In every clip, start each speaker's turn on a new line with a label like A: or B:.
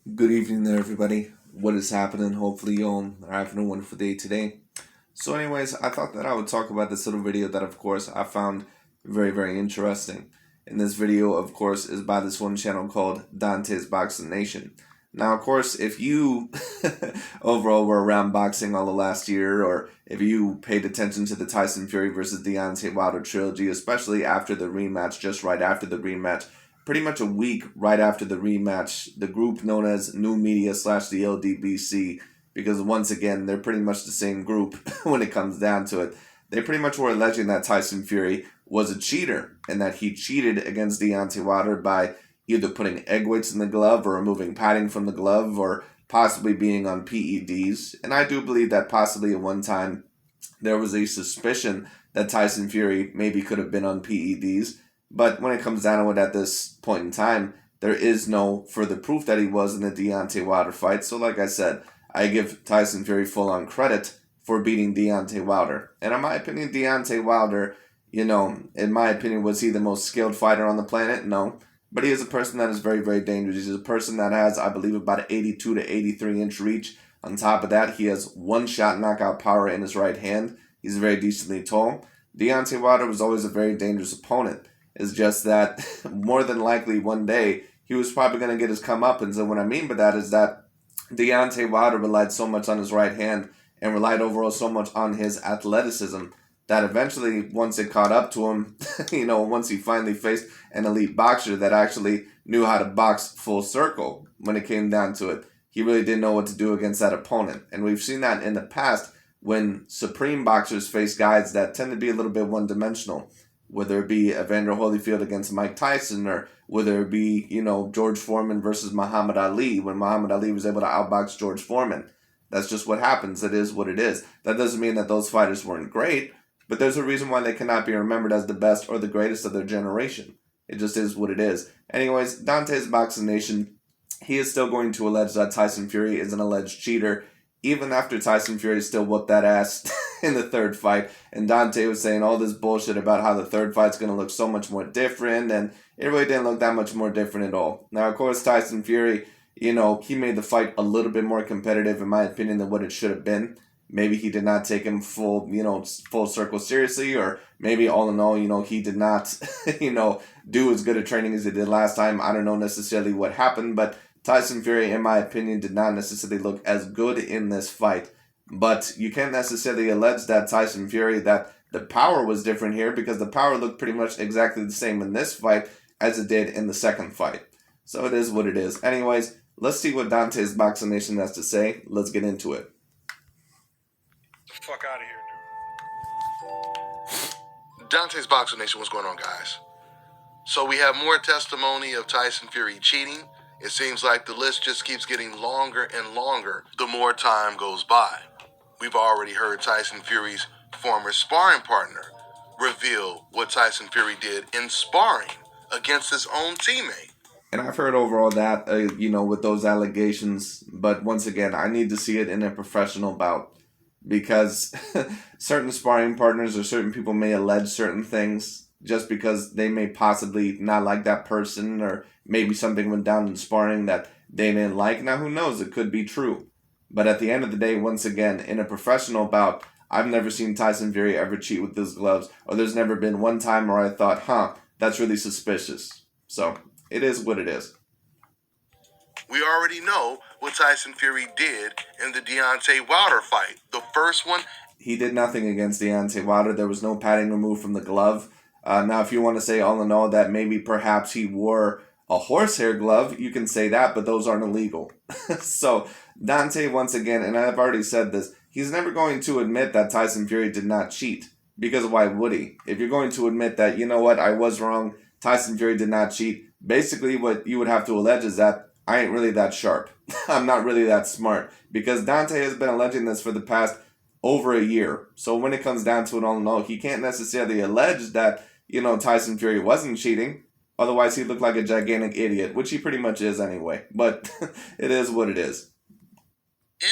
A: Good evening there, everybody. What is happening? Hopefully, you all are having a wonderful day today. So, anyways, I thought that I would talk about this little video that, of course, I found very, very interesting. And this video, of course, is by this one channel called Dante's Boxing Nation. Now, of course, if you overall were around boxing all the last year, or if you paid attention to the Tyson Fury versus Deontay Wilder trilogy, especially after the rematch, just right after the rematch, pretty much a week right after the rematch, the group known as New Media slash the LDBC, because once again, they're pretty much the same group when it comes down to it. They pretty much were alleging that Tyson Fury was a cheater and that he cheated against Deontay Wilder by either putting egg whites in the glove or removing padding from the glove or possibly being on PEDs. And I do believe that possibly at one time there was a suspicion that Tyson Fury maybe could have been on PEDs. But when it comes down to it at this point in time, there is no further proof that he was in the Deontay Wilder fight. So, like I said, I give Tyson Fury full on credit for beating Deontay Wilder. And in my opinion, Deontay Wilder, in my opinion, was he the most skilled fighter on the planet? No. But he is a person that is very, very dangerous. He's a person that has, I believe, about an 82 to 83 inch reach. On top of that, he has one shot knockout power in his right hand. He's very decently tall. Deontay Wilder was always a very dangerous opponent. It's just that more than likely one day he was probably going to get his comeuppance. And what I mean by that is that Deontay Wilder relied so much on his right hand and relied overall so much on his athleticism that eventually, once it caught up to him, once he finally faced an elite boxer that actually knew how to box full circle when it came down to it, he really didn't know what to do against that opponent. And we've seen that in the past when supreme boxers face guys that tend to be a little bit one-dimensional, whether it be Evander Holyfield against Mike Tyson, or whether it be, George Foreman versus Muhammad Ali, when Muhammad Ali was able to outbox George Foreman. That's just what happens. It is what it is. That doesn't mean that those fighters weren't great, but there's a reason why they cannot be remembered as the best or the greatest of their generation. It just is what it is. Anyways, Dante's Boxing Nation, he is still going to allege that Tyson Fury is an alleged cheater, even after Tyson Fury still whooped that ass in the third fight. And Dante was saying all this bullshit about how the third fight's going to look so much more different, and it really didn't look that much more different at all. Now, of course, Tyson Fury, he made the fight a little bit more competitive, in my opinion, than what it should have been. Maybe he did not take him full circle seriously, or maybe all in all, he did not, do as good a training as he did last time. I don't know necessarily what happened, but Tyson Fury, in my opinion, did not necessarily look as good in this fight. But you can't necessarily allege that Tyson Fury, that the power was different here, because the power looked pretty much exactly the same in this fight as it did in the second fight. So it is what it is. Anyways, let's see what Dante's Boxing Nation has to say. Let's get into it.
B: The fuck out of here, dude. Dante's Boxing Nation, what's going on, guys? So we have more testimony of Tyson Fury cheating. It seems like the list just keeps getting longer and longer the more time goes by. We've already heard Tyson Fury's former sparring partner reveal what Tyson Fury did in sparring against his own teammate.
A: And I've heard overall that, with those allegations, but once again, I need to see it in a professional bout, because certain sparring partners or certain people may allege certain things just because they may possibly not like that person, or maybe something went down in sparring that they didn't like. Now, who knows? It could be true. But at the end of the day, once again, in a professional bout, I've never seen Tyson Fury ever cheat with his gloves, or there's never been one time where I thought, that's really suspicious. So it is what it is.
B: We already know what Tyson Fury did in the Deontay Wilder fight. The first one,
A: he did nothing against Deontay Wilder. There was no padding removed from the glove. Now, if you want to say all in all that maybe perhaps he wore a horsehair glove, you can say that, but those aren't illegal. So Dante, once again, and I've already said this, he's never going to admit that Tyson Fury did not cheat, because why would he? If you're going to admit that, you know what, I was wrong, Tyson Fury did not cheat, basically what you would have to allege is that I ain't really that sharp. I'm not really that smart, because Dante has been alleging this for the past over a year. So when it comes down to it all in all, he can't necessarily allege that, Tyson Fury wasn't cheating. Otherwise, he'd look like a gigantic idiot, which he pretty much is anyway. But it is what it is.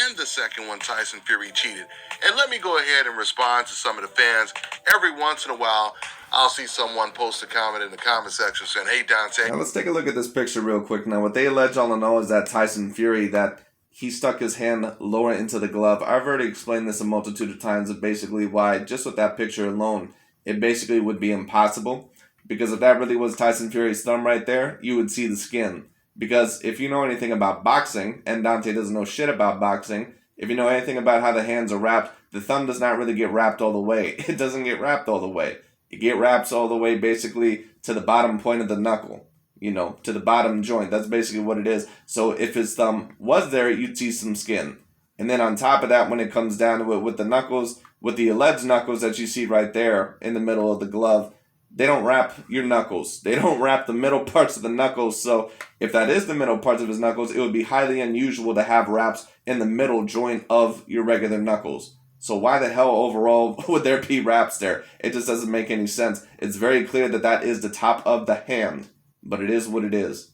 B: and the second one Tyson Fury cheated. And let me go ahead and respond to some of the fans. Every once in a while, I'll see someone post a comment in the comment section saying, "Hey, Dante."
A: Now let's take a look at this picture real quick. Now what they allege all in all is that Tyson Fury, that he stuck his hand lower into the glove. I've already explained this a multitude of times of basically why, just with that picture alone, it basically would be impossible. Because if that really was Tyson Fury's thumb right there, you would see the skin. Because if you know anything about boxing, and Dante doesn't know shit about boxing, if you know anything about how the hands are wrapped, the thumb does not really get wrapped all the way. It doesn't get wrapped all the way. It get wraps all the way basically to the bottom point of the knuckle. To the bottom joint. That's basically what it is. So if his thumb was there, you'd see some skin. And then on top of that, when it comes down to it with the knuckles, with the alleged knuckles that you see right there in the middle of the glove, they don't wrap your knuckles. They don't wrap the middle parts of the knuckles. So if that is the middle parts of his knuckles, it would be highly unusual to have wraps in the middle joint of your regular knuckles. So why the hell overall would there be wraps there? It just doesn't make any sense. It's very clear that that is the top of the hand. But it is what it is.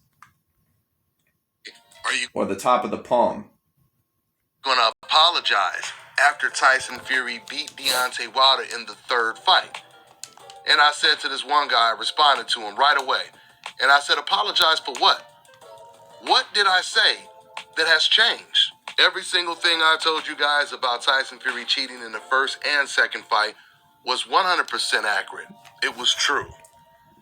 A: Or the top of the palm.
B: Going to apologize after Tyson Fury beat Deontay Wilder in the third fight. And I said to this one guy, I responded to him right away. And I said, apologize for what? What did I say that has changed? Every single thing I told you guys about Tyson Fury cheating in the first and second fight was 100% accurate. It was true.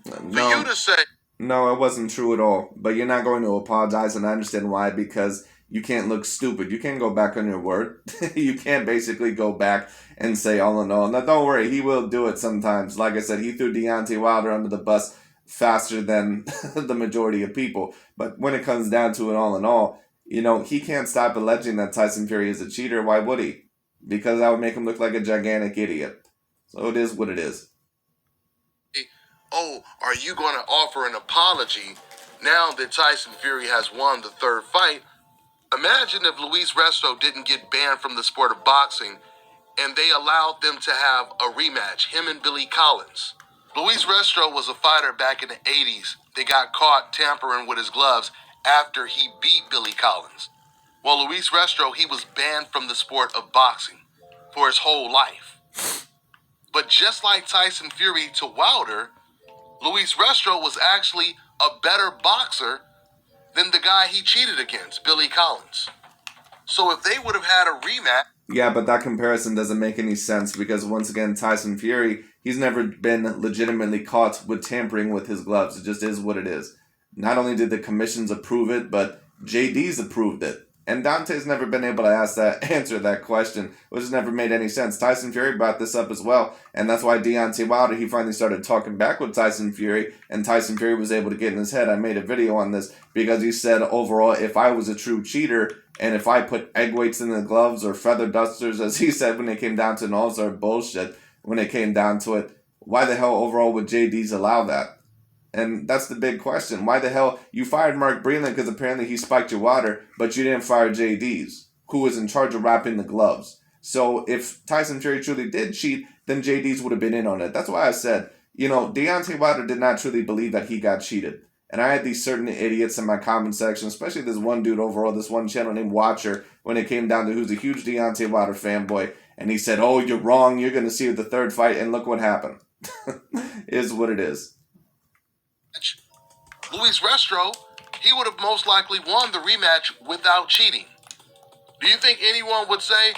A: No.
B: For you to say...
A: No, it wasn't true at all. But you're not going to apologize, and I understand why, because you can't look stupid. You can't go back on your word. You can't basically go back and say all in all. Now, don't worry, he will do it sometimes. Like I said, he threw Deontay Wilder under the bus faster than the majority of people. But when it comes down to it all in all, he can't stop alleging that Tyson Fury is a cheater. Why would he? Because that would make him look like a gigantic idiot. So it is what it is.
B: Oh, are you going to offer an apology now that Tyson Fury has won the third fight? Imagine if Luis Resto didn't get banned from the sport of boxing and they allowed them to have a rematch, him and Billy Collins. Luis Resto was a fighter back in the 80s. They got caught tampering with his gloves after he beat Billy Collins. Well, Luis Resto, he was banned from the sport of boxing for his whole life. But just like Tyson Fury to Wilder, Luis Resto was actually a better boxer than the guy he cheated against, Billy Collins. So if they would have had a rematch...
A: Yeah, but that comparison doesn't make any sense because, once again, Tyson Fury, he's never been legitimately caught with tampering with his gloves. It just is what it is. Not only did the commissions approve it, but JD's approved it. And Dante's never been able to answer that question, which has never made any sense. Tyson Fury brought this up as well, and that's why Deontay Wilder, he finally started talking back with Tyson Fury, and Tyson Fury was able to get in his head. I made a video on this because he said, overall, if I was a true cheater, and if I put egg weights in the gloves or feather dusters, as he said when it came down to, and all sort of bullshit when it came down to it, why the hell overall would JD's allow that? And that's the big question. Why the hell you fired Mark Breland because apparently he spiked your water, but you didn't fire JD's, who was in charge of wrapping the gloves. So if Tyson Fury truly did cheat, then JD's would have been in on it. That's why I said, Deontay Wilder did not truly believe that he got cheated. And I had these certain idiots in my comment section, especially this one dude overall, this one channel named Watcher, when it came down to who's a huge Deontay Wilder fanboy. And he said, oh, you're wrong. You're going to see the third fight. And look what happened. Is what it is.
B: Luis Resto, he would have most likely won the rematch without cheating. Do you think anyone would say,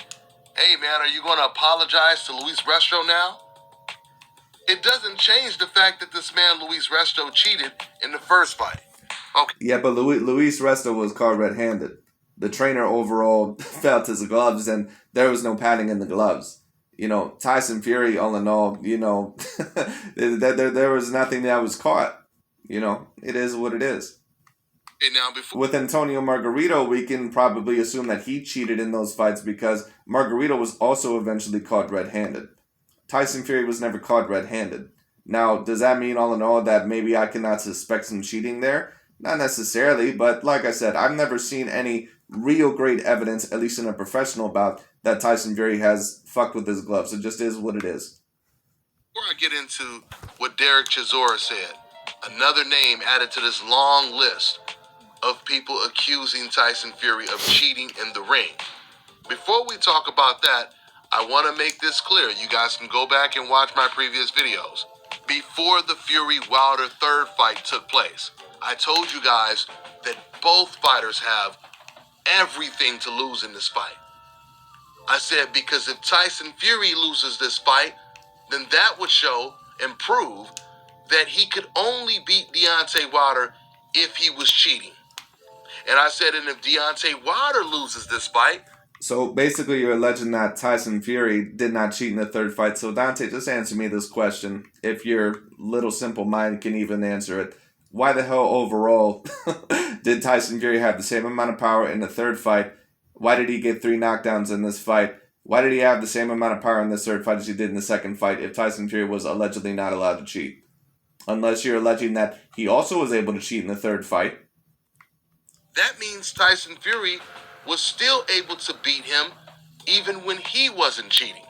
B: hey man, are you going to apologize to Luis Resto now? It doesn't change the fact that this man, Luis Resto, cheated in the first fight. Okay.
A: Yeah, but Luis Resto was caught red-handed. The trainer overall felt his gloves, and there was no padding in the gloves. Tyson Fury, all in all, there was nothing that was caught. It is what it is.
B: And now
A: with Antonio Margarito, we can probably assume that he cheated in those fights because Margarito was also eventually caught red-handed. Tyson Fury was never caught red-handed. Now, does that mean all in all that maybe I cannot suspect some cheating there? Not necessarily, but like I said, I've never seen any real great evidence, at least in a professional bout, that Tyson Fury has fucked with his gloves. It just is what it is.
B: Before I get into what Derek Chisora said, another name added to this long list of people accusing Tyson Fury of cheating in the ring. Before we talk about that, I want to make this clear. You guys can go back and watch my previous videos. Before the Fury Wilder third fight took place, I told you guys that both fighters have everything to lose in this fight. I said because if Tyson Fury loses this fight, then that would show and prove that he could only beat Deontay Wilder if he was cheating. And I said, and if Deontay Wilder loses this fight...
A: So basically you're alleging that Tyson Fury did not cheat in the third fight. So Dante, just answer me this question. If your little simple mind can even answer it. Why the hell overall did Tyson Fury have the same amount of power in the third fight? Why did he get 3 knockdowns in this fight? Why did he have the same amount of power in this third fight as he did in the second fight if Tyson Fury was allegedly not allowed to cheat? Unless you're alleging that he also was able to cheat in the third fight.
B: That means Tyson Fury was still able to beat him even when he wasn't cheating.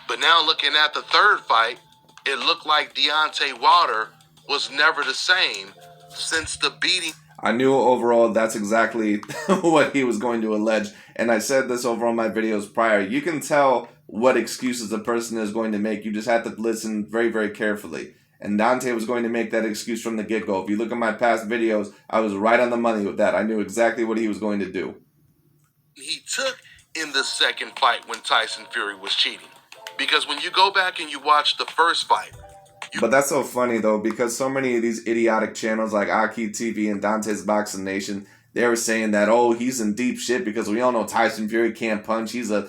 B: But now looking at the third fight, it looked like Deontay Wilder was never the same since the beating.
A: I knew overall that's exactly what he was going to allege. And I said this over on my videos prior. You can tell what excuses a person is going to make. You just have to listen very, very carefully. And Dante was going to make that excuse from the get-go. If you look at my past videos, I was right on the money with that. I knew exactly what he was going to do.
B: He took in the second fight when Tyson Fury was cheating. Because when you go back and you watch the first fight...
A: But that's so funny, though, because so many of these idiotic channels like Aki TV and Dante's Boxing Nation, they were saying that, oh, he's in deep shit because we all know Tyson Fury can't punch. He's a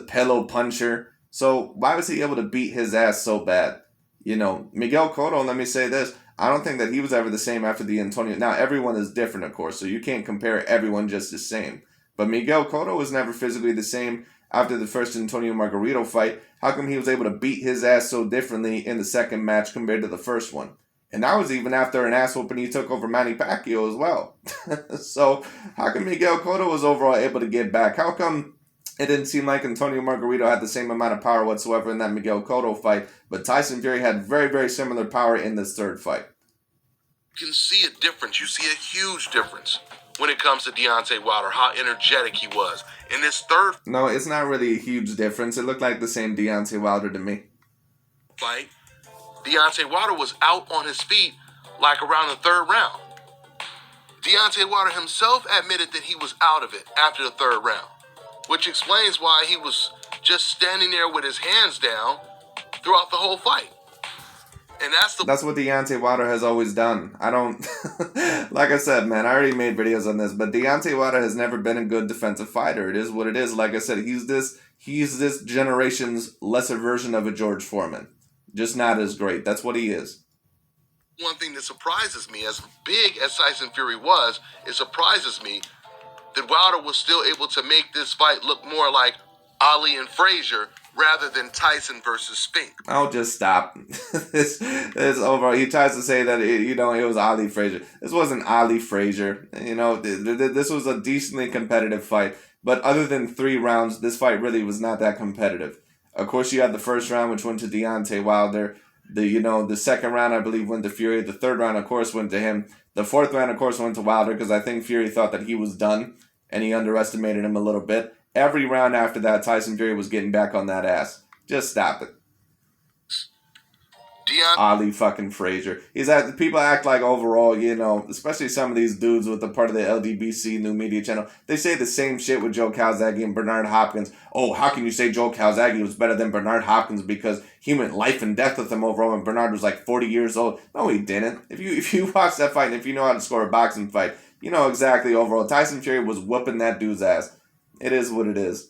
A: pillow puncher. So why was he able to beat his ass so bad? You know, Miguel Cotto, let me say this. I don't think that he was ever the same after the Antonio. Now, everyone is different, of course, so you can't compare everyone just the same. But Miguel Cotto was never physically the same after the first Antonio Margarito fight. How come he was able to beat his ass so differently in the second match compared to the first one? And that was even after an ass whooping he took over Manny Pacquiao as well. So how come Miguel Cotto was overall able to get back? How come it didn't seem like Antonio Margarito had the same amount of power whatsoever in that Miguel Cotto fight, but Tyson Fury had very, very similar power in this third fight?
B: You can see a difference. You see a huge difference when it comes to Deontay Wilder, how energetic he was. In this third...
A: No, it's not really a huge difference. It looked like the same Deontay Wilder to me.
B: ...fight, Deontay Wilder was out on his feet like around the third round. Deontay Wilder himself admitted that he was out of it after the third round, which explains why he was just standing there with his hands down throughout the whole fight. And that's
A: what Deontay Wilder has always done. I don't... like I said, man, I already made videos on this, but Deontay Wilder has never been a good defensive fighter. It is what it is. Like I said, he's this generation's lesser version of a George Foreman. Just not as great. That's what he is.
B: One thing that surprises me, as big as Tyson Fury was, it surprises me that Wilder was still able to make this fight look more like Ali and Frazier rather than Tyson versus Spink.
A: I'll just stop. This over. He tries to say that it was Ali Frazier. This wasn't Ali Frazier. This was a decently competitive fight. But other than 3 rounds, this fight really was not that competitive. Of course, you had the first round, which went to Deontay Wilder. The second round, I believe, went to Fury. The third round, of course, went to him. The fourth round, of course, went to Wilder because I think Fury thought that he was done, and he underestimated him a little bit. Every round after that, Tyson Fury was getting back on that ass. Just stop it. Ali fucking Frazier. People act like overall, especially some of these dudes with the part of the LDBC new media channel, they say the same shit with Joe Calzaghe and Bernard Hopkins. Oh, how can you say Joe Calzaghe was better than Bernard Hopkins because he went life and death with him overall when Bernard was like 40 years old? No, he didn't. If you watch that fight and if you know how to score a boxing fight, you know exactly overall. Tyson Fury was whooping that dude's ass. It is what it is.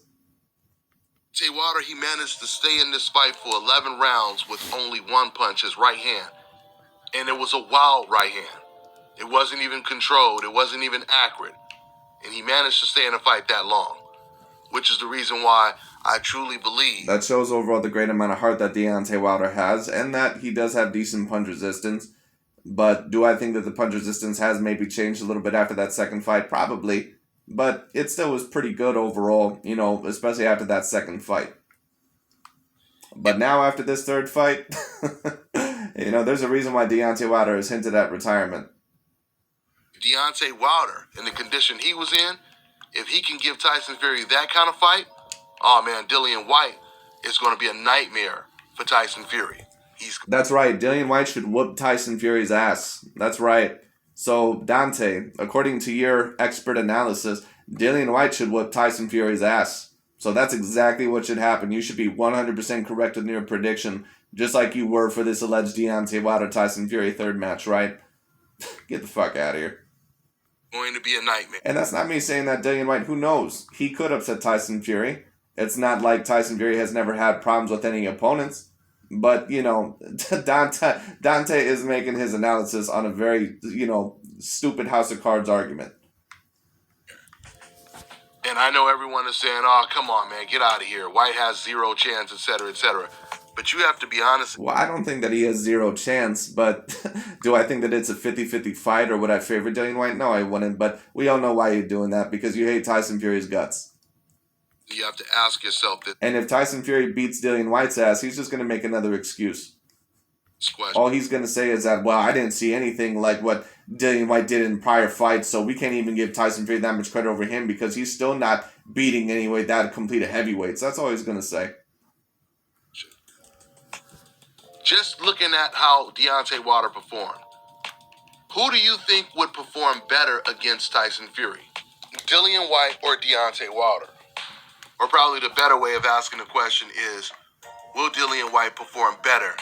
B: Deontay Wilder, he managed to stay in this fight for 11 rounds with only one punch, his right hand. And it was a wild right hand. It wasn't even controlled. It wasn't even accurate. And he managed to stay in the fight that long, which is the reason why I truly believe.
A: That shows overall the great amount of heart that Deontay Wilder has and that he does have decent punch resistance. But do I think that the punch resistance has maybe changed a little bit after that second fight? Probably. But it still was pretty good overall, especially after that second fight. But now after this third fight, there's a reason why Deontay Wilder has hinted at retirement.
B: Deontay Wilder, in the condition he was in, if he can give Tyson Fury that kind of fight, oh man, Dillian White is going to be a nightmare for Tyson Fury.
A: That's right. Dillian White should whoop Tyson Fury's ass. That's right. So, Dante, according to your expert analysis, Dillian White should whoop Tyson Fury's ass. So that's exactly what should happen. You should be 100% correct in your prediction, just like you were for this alleged Deontay Wilder Tyson Fury third match, right? Get the fuck out of here.
B: Going to be a nightmare.
A: And that's not me saying that Dillian White, who knows? He could upset Tyson Fury. It's not like Tyson Fury has never had problems with any opponents. But, Dante is making his analysis on a very, stupid House of Cards argument.
B: And I know everyone is saying, oh, come on, man, get out of here. White has zero chance, etc., etc. But you have to be honest.
A: Well, I don't think that he has zero chance, but do I think that it's a 50-50 fight, or would I favor Dillian White? No, I wouldn't, but we all know why you're doing that, because you hate Tyson Fury's guts.
B: You have to ask yourself that.
A: And if Tyson Fury beats Dillian White's ass, he's just going to make another excuse. All he's going to say is that, well, I didn't see anything like what Dillian White did in prior fights, so we can't even give Tyson Fury that much credit over him because he's still not beating anyway that complete a heavyweights. That's all he's going to say.
B: Just looking at how Deontay Wilder performed, who do you think would perform better against Tyson Fury? Dillian White or Deontay Wilder? Or probably the better way of asking the question is, will Dillian White perform better?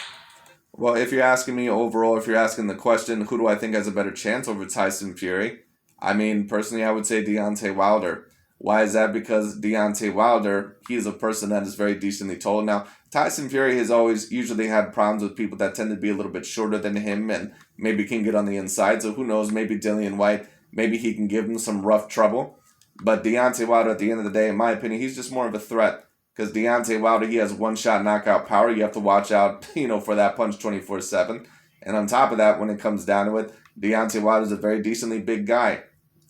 A: Well, if you're asking me overall, if you're asking the question, who do I think has a better chance over Tyson Fury? I mean, personally, I would say Deontay Wilder. Why is that? Because Deontay Wilder, he's a person that is very decently tall. Now, Tyson Fury has always usually had problems with people that tend to be a little bit shorter than him and maybe can get on the inside. So who knows, maybe Dillian White, maybe he can give him some rough trouble. But Deontay Wilder, at the end of the day, in my opinion, he's just more of a threat. Because Deontay Wilder, he has one-shot knockout power. You have to watch out, for that punch 24/7. And on top of that, when it comes down to it, Deontay Wilder is a very decently big guy.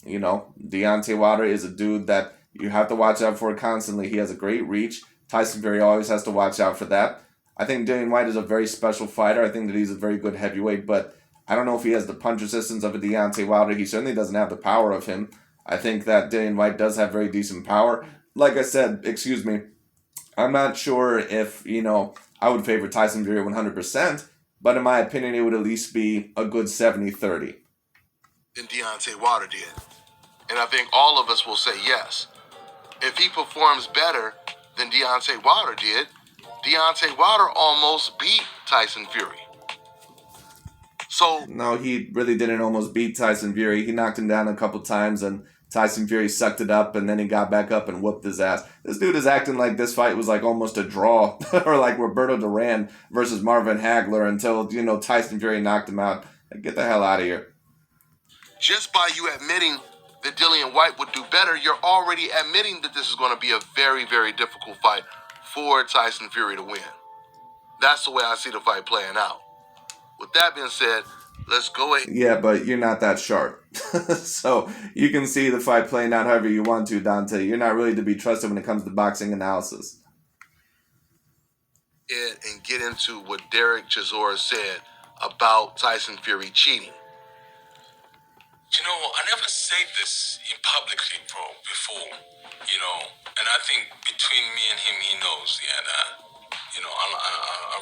A: Deontay Wilder is a dude that you have to watch out for constantly. He has a great reach. Tyson Fury always has to watch out for that. I think Dillian White is a very special fighter. I think that he's a very good heavyweight, but I don't know if he has the punch resistance of a Deontay Wilder. He certainly doesn't have the power of him. I think that Dillian White does have very decent power. Like I said, I'm not sure if, I would favor Tyson Fury 100%, but in my opinion, it would at least be a good 70-30.
B: Than Deontay Wilder did. And I think all of us will say yes. If he performs better than Deontay Wilder did, Deontay Wilder almost beat Tyson Fury. So
A: no, he really didn't almost beat Tyson Fury. He knocked him down a couple times, and Tyson Fury sucked it up, and then he got back up and whooped his ass. This dude is acting like this fight was like almost a draw, or like Roberto Duran versus Marvin Hagler until, Tyson Fury knocked him out. Get the hell out of here.
B: Just by you admitting that Dillian White would do better, you're already admitting that this is going to be a very, very difficult fight for Tyson Fury to win. That's the way I see the fight playing out. With that being said, let's go ahead.
A: Yeah, but you're not that sharp. So you can see the fight playing out however you want to, Dante. You're not really to be trusted when it comes to boxing analysis.
B: And get into what Derek Chisora said about Tyson Fury cheating.
C: I never said this in publicly, bro, before, and I think between me and him, he knows, I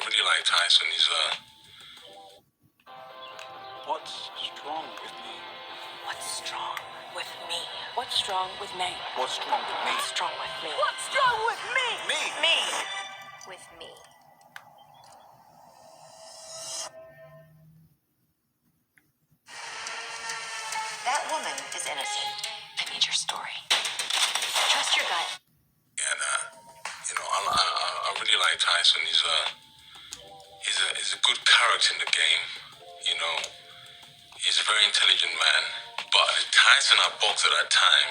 C: really like Tyson. He's
D: What's strong with me?
E: What's strong with me? What's strong with me?
D: What's strong with me?
E: What's strong with me?
F: What's strong with me?
D: Me.
F: With me. That woman is innocent.
E: I need your story. Trust your gut.
C: I really like Tyson. He's a good character in the game. He's a very intelligent man. But the Tyson I boxed at that time,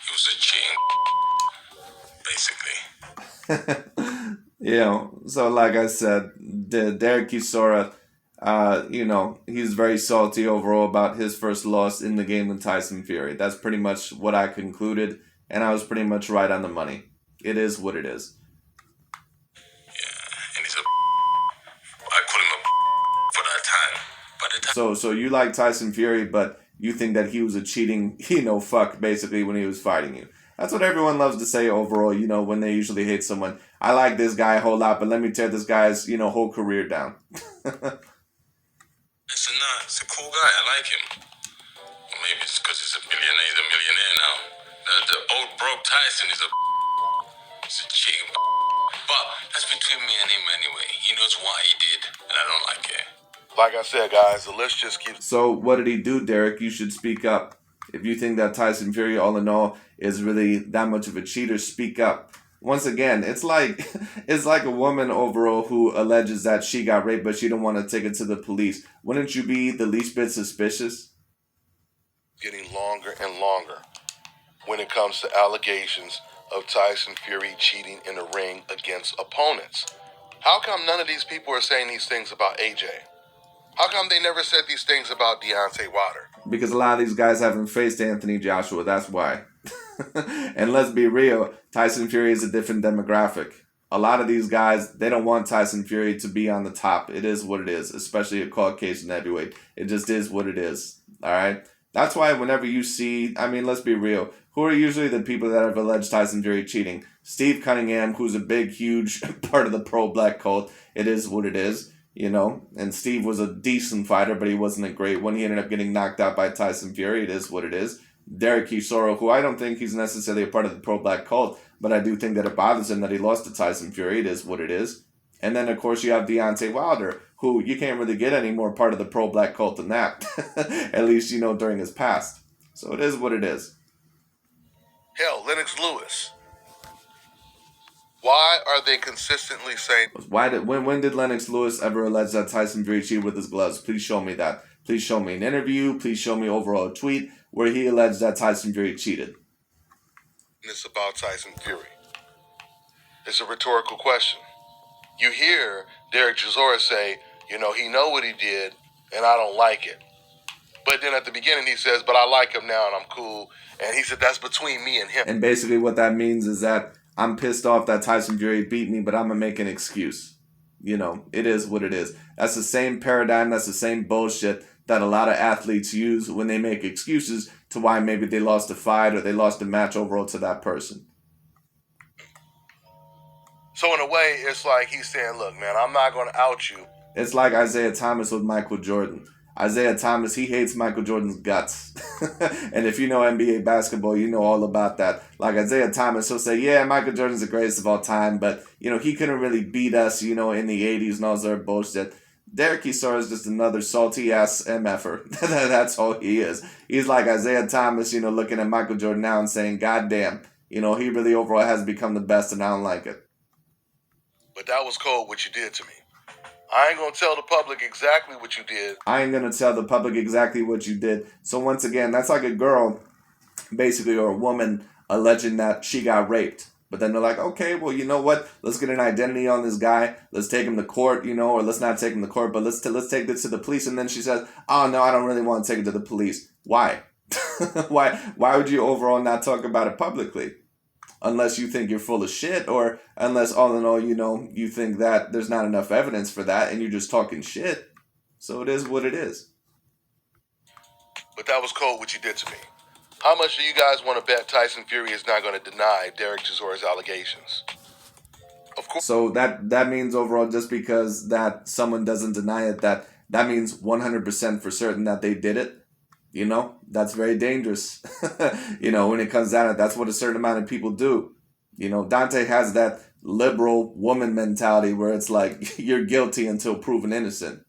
C: he was a cheating, basically.
A: So like I said, Derek Chisora, he's very salty overall about his first loss in the game with Tyson Fury. That's pretty much what I concluded, and I was pretty much right on the money. It is what it is.
C: Yeah, and I call him for that time. But the time.
A: So you like Tyson Fury, but you think that he was a cheating, fuck, basically, when he was fighting you. That's what everyone loves to say overall, when they usually hate someone. I like this guy a whole lot, but let me tear this guy's, whole career down.
C: Listen, nah, he's a cool guy. I like him. Or maybe it's because he's a billionaire. He's a millionaire now. The old broke Tyson is he's a chicken. But that's between me and him anyway. He knows why he did, and I don't like it.
B: Like I said, guys, the list just keeps.
A: So what did he do, Derek? You should speak up. If you think that Tyson Fury, all in all, is really that much of a cheater, speak up. Once again, it's like it's like a woman overall who alleges that she got raped, but she don't want to take it to the police. Wouldn't you be the least bit suspicious?
B: Getting longer and longer when it comes to allegations of Tyson Fury cheating in the ring against opponents. How come none of these people are saying these things about AJ? How come they never said these things about Deontay Wilder?
A: Because a lot of these guys haven't faced Anthony Joshua, that's why. And let's be real, Tyson Fury is a different demographic. A lot of these guys, they don't want Tyson Fury to be on the top. It is what it is, especially a Caucasian heavyweight. It just is what it is, all right? That's why whenever you see, let's be real, who are usually the people that have alleged Tyson Fury cheating? Steve Cunningham, who's a big, huge part of the pro-black cult. It is what it is, and Steve was a decent fighter, but he wasn't a great one. He ended up getting knocked out by Tyson Fury. It is what it is. Derek Chisora, who I don't think he's necessarily a part of the pro-black cult, but I do think that it bothers him that he lost to Tyson Fury. It is what it is. And then, of course, you have Deontay Wilder, who you can't really get any more part of the pro-black cult than that. At least, during his past. So it is what it is.
B: Hell, Lennox Lewis. Why are they consistently saying...
A: When did Lennox Lewis ever allege that Tyson Fury cheated with his gloves? Please show me that. Please show me an interview. Please show me overall a tweet where he alleged that Tyson Fury cheated.
B: It's about Tyson Fury. It's a rhetorical question. You hear Derek Chisora say, he know what he did, and I don't like it. But then at the beginning he says, but I like him now and I'm cool. And he said, that's between me and him.
A: And basically what that means is that I'm pissed off that Tyson Fury beat me, but I'm going to make an excuse. It is what it is. That's the same paradigm. That's the same bullshit that a lot of athletes use when they make excuses to why maybe they lost a fight or they lost a match overall to that person.
B: So in a way, it's like he's saying, look, man, I'm not going to out you.
A: It's like Isaiah Thomas with Michael Jordan. Isaiah Thomas, he hates Michael Jordan's guts. And if you know NBA basketball, you know all about that. Like Isaiah Thomas, he'll say, yeah, Michael Jordan's the greatest of all time, but, he couldn't really beat us, in the 80s and all that bullshit. Derek Chisora is just another salty-ass MFer. That's all he is. He's like Isaiah Thomas, looking at Michael Jordan now and saying, God damn, he really overall has become the best and I don't like it.
B: But that was cold what you did to me. I ain't going to tell the public exactly what you did.
A: I ain't going to tell the public exactly what you did. So once again, that's like a girl, basically, or a woman alleging that she got raped. But then they're like, okay, well, you know what? Let's get an identity on this guy. Let's take him to court, or let's not take him to court, but let's take this to the police. And then she says, oh, no, I don't really want to take it to the police. Why? Why would you overall not talk about it publicly? Unless you think you're full of shit, or unless all in all, you think that there's not enough evidence for that and you're just talking shit. So it is what it is.
B: But that was cold what you did to me. How much do you guys want to bet Tyson Fury is not going to deny Derek Chisora's allegations? Of course.
A: So that means overall, just because that someone doesn't deny it, that means 100% for certain that they did it. That's very dangerous. When it comes down to it, that's what a certain amount of people do. Dante has that liberal woman mentality where it's like you're guilty until proven innocent.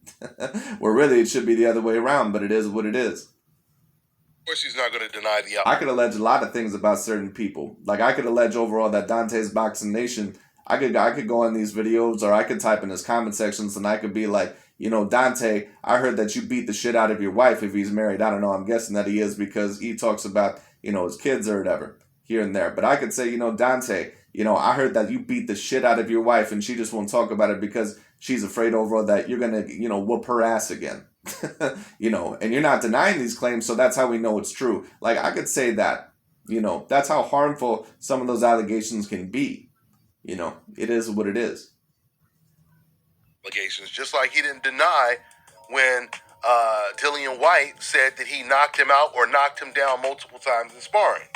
A: Where really it should be the other way around, but it is what it is.
B: Of course he's not going to deny the...
A: I could allege a lot of things about certain people. Like I could allege overall that Dante's Boxing Nation, I could go on these videos or I could type in his comment sections and I could be like, Dante, I heard that you beat the shit out of your wife if he's married. I don't know. I'm guessing that he is because he talks about, his kids or whatever here and there. But I could say, Dante, I heard that you beat the shit out of your wife and she just won't talk about it because she's afraid overall that you're going to, whoop her ass again. And you're not denying these claims. So that's how we know it's true. Like I could say that, that's how harmful some of those allegations can be. It is what it is.
B: Allegations, just like he didn't deny when Dillian White said that he knocked him out or knocked him down multiple times in sparring.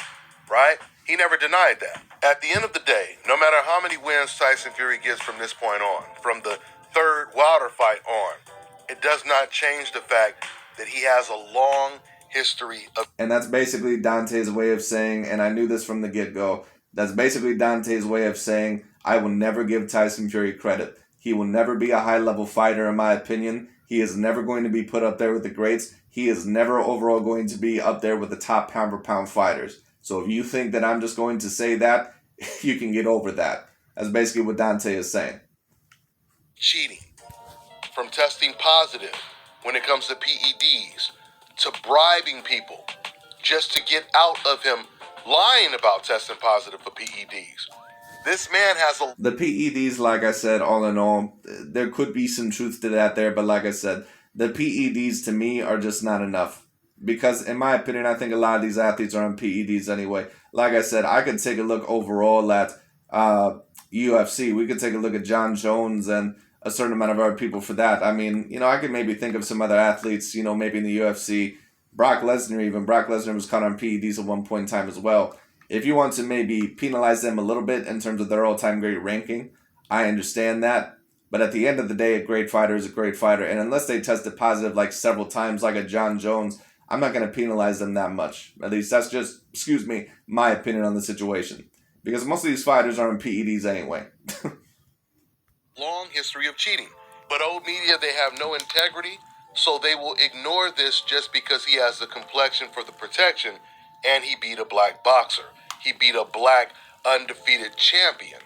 B: right? He never denied that. At the end of the day, no matter how many wins Tyson Fury gets from this point on, from the third Wilder fight on, it does not change the fact that he has a long history of...
A: And that's basically Dante's way of saying, and I knew this from the get-go, that's basically Dante's way of saying, I will never give Tyson Fury credit. He will never be a high-level fighter, in my opinion. He is never going to be put up there with the greats. He is never overall going to be up there with the top pound-for-pound fighters. So if you think that I'm just going to say that, you can get over that. That's basically what Dante is saying.
B: cheating, from testing positive when it comes to PEDs, to bribing people just to get out of him lying about testing positive for PEDs. This man has a...
A: The PEDs, like I said, all in all, there could be some truth to that there, but like I said, the PEDs to me are just not enough. Because in my opinion, I think a lot of these athletes are on PEDs anyway. Like I said, I could take a look overall at UFC. We could take a look at John Jones and a certain amount of other people for that. I mean, I could maybe think of some other athletes, maybe in the UFC. Brock Lesnar even. Brock Lesnar was caught on PEDs at one point in time as well. If you want to maybe penalize them a little bit in terms of their all-time great ranking, I understand that. But at the end of the day, a great fighter is a great fighter. And unless they tested positive like several times, like a John Jones, I'm not going to penalize them that much. At least that's just, my opinion on the situation. Because most of these fighters are on PEDs anyway.
B: long history of cheating. But old media, they have no integrity, so they will ignore this just because he has the complexion for the protection and he beat a black boxer. He beat a black undefeated champion.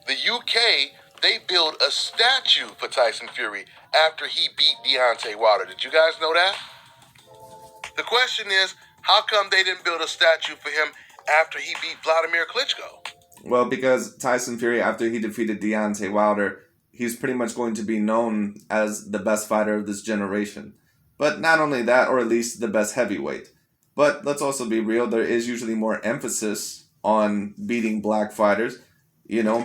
B: The UK, they built a statue for Tyson Fury after he beat Deontay Wilder. Did you guys know that? The question is, how come they didn't build a statue for him after he beat Vladimir Klitschko?
A: Well, because Tyson Fury, after he defeated Deontay Wilder, he's pretty much going to be known as the best fighter of this generation. But not only that, or at least the best heavyweight. But let's also be real, there is usually more emphasis on beating black fighters,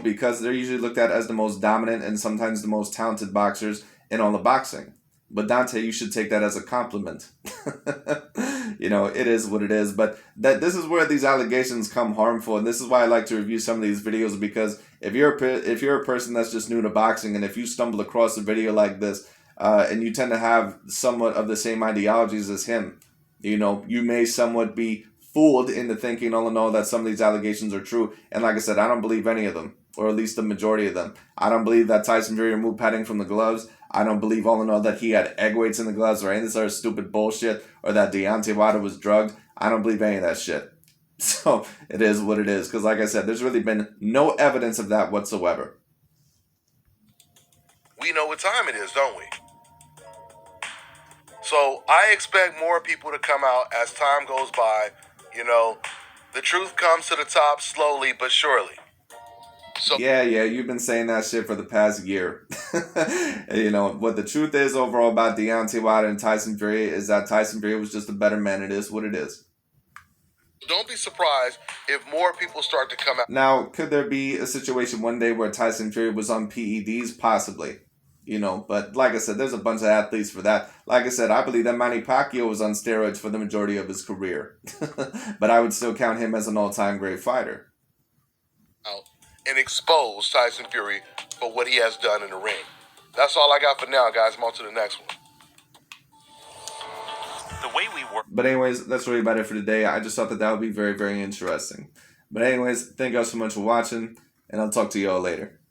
A: because they're usually looked at as the most dominant and sometimes the most talented boxers in all of boxing. But Dante, you should take that as a compliment. It is what it is. But this is where these allegations come harmful, and this is why I like to review some of these videos, because if you're a person that's just new to boxing, and if you stumble across a video like this, and you tend to have somewhat of the same ideologies as him, you may somewhat be fooled into thinking all in all that some of these allegations are true. And like I said, I don't believe any of them, or at least the majority of them. I don't believe that Tyson Fury removed padding from the gloves. I don't believe all in all that he had egg weights in the gloves or any of this other stupid bullshit, or that Deontay Wilder was drugged. I don't believe any of that shit. So it is what it is, because like I said, there's really been no evidence of that whatsoever.
B: We know what time it is, don't we? So I expect more people to come out as time goes by. The truth comes to the top slowly but surely. So
A: Yeah, you've been saying that shit for the past year. What the truth is overall about Deontay Wilder and Tyson Fury is that Tyson Fury was just a better man. It is what it is.
B: don't be surprised if more people start to come out.
A: Now, could there be a situation one day where Tyson Fury was on PEDs? Possibly. But like I said, there's a bunch of athletes for that. Like I said, I believe that Manny Pacquiao was on steroids for the majority of his career. But I would still count him as an all-time great fighter.
B: And expose Tyson Fury for what he has done in the ring. That's all I got for now, guys. I'm on to the next one.
D: The way we work.
A: But anyways, that's really about it for today. I just thought that would be very, very interesting. But anyways, thank y'all so much for watching, and I'll talk to y'all later.